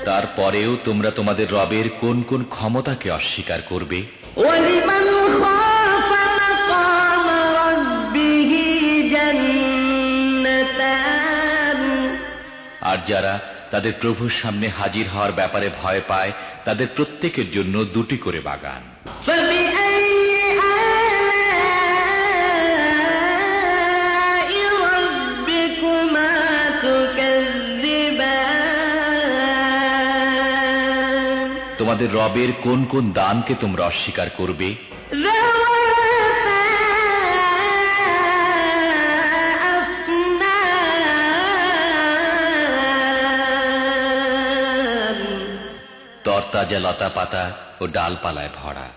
তারপরেও তোমরা তোমাদের রবের কোন কোন ক্ষমতাকে অস্বীকার করবে? আর যারা তাদের প্রভুর সামনে হাজির হওয়ার ব্যাপারে ভয় পায় তাদের প্রত্যেকের জন্য দুটি করে বাগান। তোমাদের রবের কোন কোন দানকে তোমরা অস্বীকার করবে? তরতাজা লতা পাতা ও ডালপালায় ভরা।